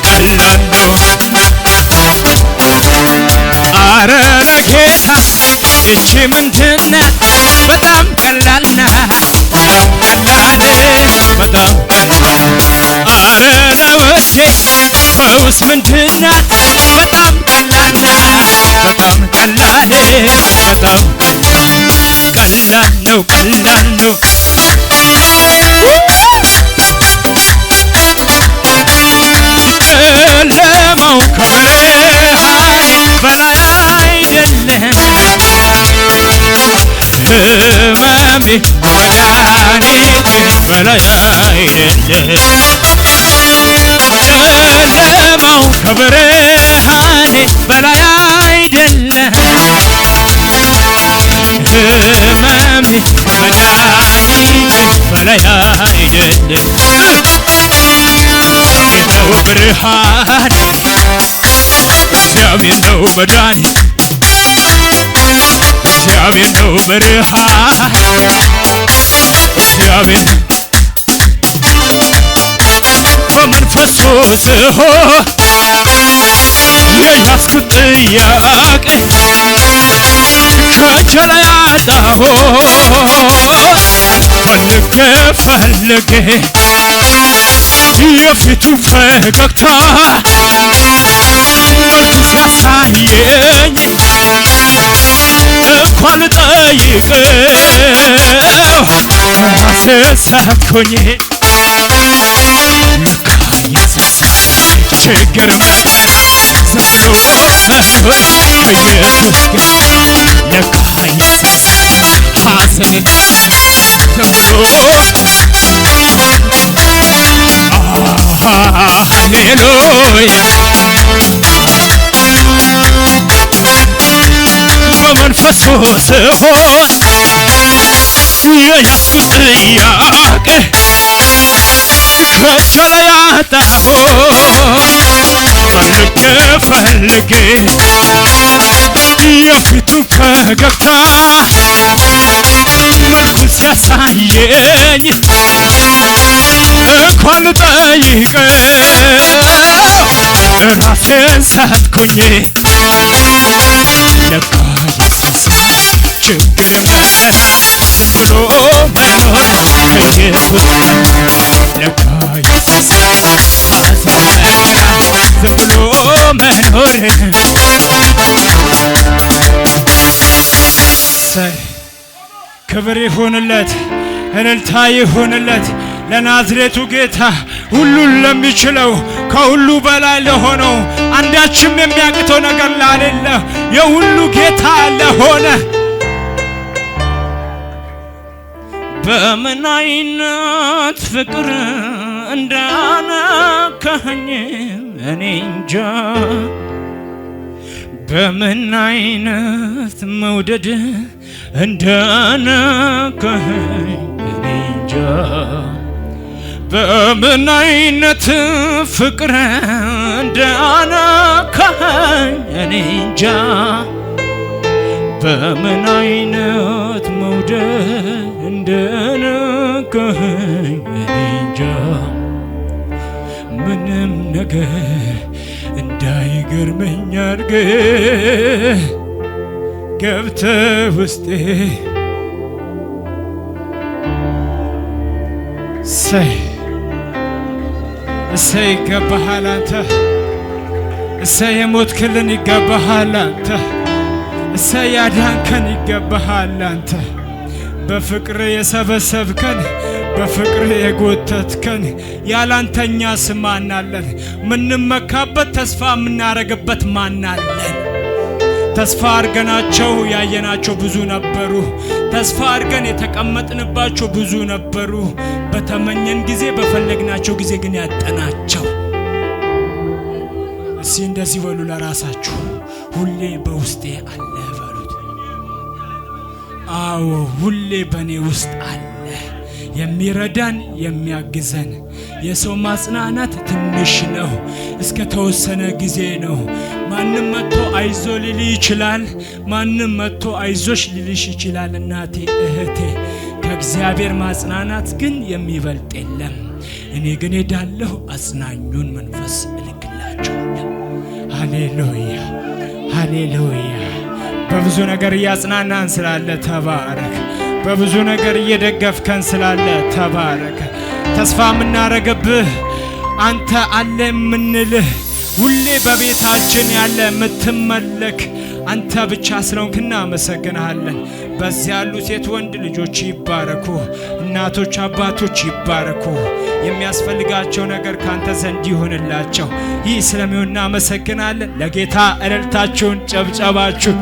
ቀላል ነው አረ ለጌታ እቺ ምንድናት በጣም ቀላል ናት ቀላል በጣም አረ ለውስጤ ፈውስ ምንድናት በጣም ቀላል ናት በጣም ቀላል በጣም ቀላል ነው ቀላል ነው ጨለማው ከብርሃኔ በላይ አይደለም ህመሜ መድኃኒቴ በላይ አይደለም ጨለማው ከብርሃኔ በላይ አይደለም ህመሜ መድኃኒቴ በላይ አይደለም ነው ብርሃን እግዚአብሔር ነው መድኃኒት እግዚአብሔር ነው ብርሃን እግዚአብሔር በመንፈሱ ስሆን የያዝኩት ጥያቄ ከእጄ ላይ አጣሁት ፈልጌ የፊቱ ፈገግታ መልኩ ሲያሳየኝ እንኳን ልጠይቀው ራሴ ሳትኩኝ ለካ ኢየሱስ ችግር ዝም ብሎ መኖር ከኢየሱስ ጋር ለካ ኢየሱስ ሐዘን ዝም ብሎ ሃሌሉያ በመንፈሱ ስሆን የያዝኩት ጥያቄ ከእጄ ላይ አጣሁት ፈልጌ የፊቱን ፈገግታ መልኩን ሲያሳየኝ እንኳን ልጠይቀው ራሴን ሳትኩኝ ለካ ኢየሱስ ችግር ዝም ብሎ መኖር ከኢየሱስ ለካ ኢየሱስ ዝም ብሎ መኖር ክብር ይሁንለት እልልታ ይሁንለት ለናዝሬቱ ጌታ ሁሉን ለሚችለው ከሁሉ በላይ ለሆነው አንዳችም የሚያቅተው ነገር ላሌለ የሁሉ ጌታ ለሆነ በምን አይነት ፍቅር እንዳነካኸኝ እኔ እንጃ በምን አይነት መውደድ እንዳነካኸኝ እኔ እንጃ በምን አይነት ፍቅር እንዳነካኸኝ እኔ እንጃ በምን አይነት መውደድ እንደነካኸኝ እኔ እንጃ ምንም ነገር እንዳይገርመኝ አድርገህ ገብተህ ውስጤ እሰይ ይገባሃል አንተ እሰይ የሞትክልን ይገባሃል አንተ እሰይ ያዳንከን ይገባሃል አንተ በፍቅር የሰበሰብከን በፍቅር የጎተትከን ያላንተኛ ስማናለን ምንመካበት ተስፋ ምናረግበት ማናለን ተስፋ አርገናቸው ያየናቸው ብዙ ነበሩ ተስፋ አርገን የተቀመጥንባቸው ብዙ ነበሩ በተመኘን ጊዜ በፈለግናቸው ጊዜ ግን ያጠናቸው እሺ እንደዚህ በሉ ለራሳችሁ ሁሌ በውስጤ አለ በሉት አዎ ሁሌ በኔ ውስጥ አለ የሚረዳን የሚያግዘን የሰው ማጽናናት ትንሽ ነው እስከ ተወሰነ ጊዜ ነው ማንም መጥቶ አይዞ ሊል ይችላል ማንም መጥቶ አይዞሽ ሊልሽ ይችላል እናቴ እህቴ ከእግዚአብሔር ማጽናናት ግን የሚበልጥ የለም እኔ ግን ሄዳለሁ አጽናኙን መንፈስ እልክላቸዋለሁ። ሃሌሉያ ሃሌሉያ። በብዙ ነገር እያጽናናን ስላለ ተባረክ። በብዙ ነገር እየደገፍከን ስላለ ተባረክ። ተስፋ የምናረገብህ አንተ አለ የምንልህ ሁሌ በቤታችን ያለ የምትመለክ አንተ ብቻ ስለሆንክ እናመሰግንሃለን። በዚያ ያሉ ሴት ወንድ ልጆች ይባረኩ፣ እናቶች አባቶች ይባረኩ። የሚያስፈልጋቸው ነገር ካንተ ዘንድ ይሆንላቸው። ይህ ስለሚሆን እናመሰግናለን። ለጌታ እልልታችሁን ጨብጨባችሁ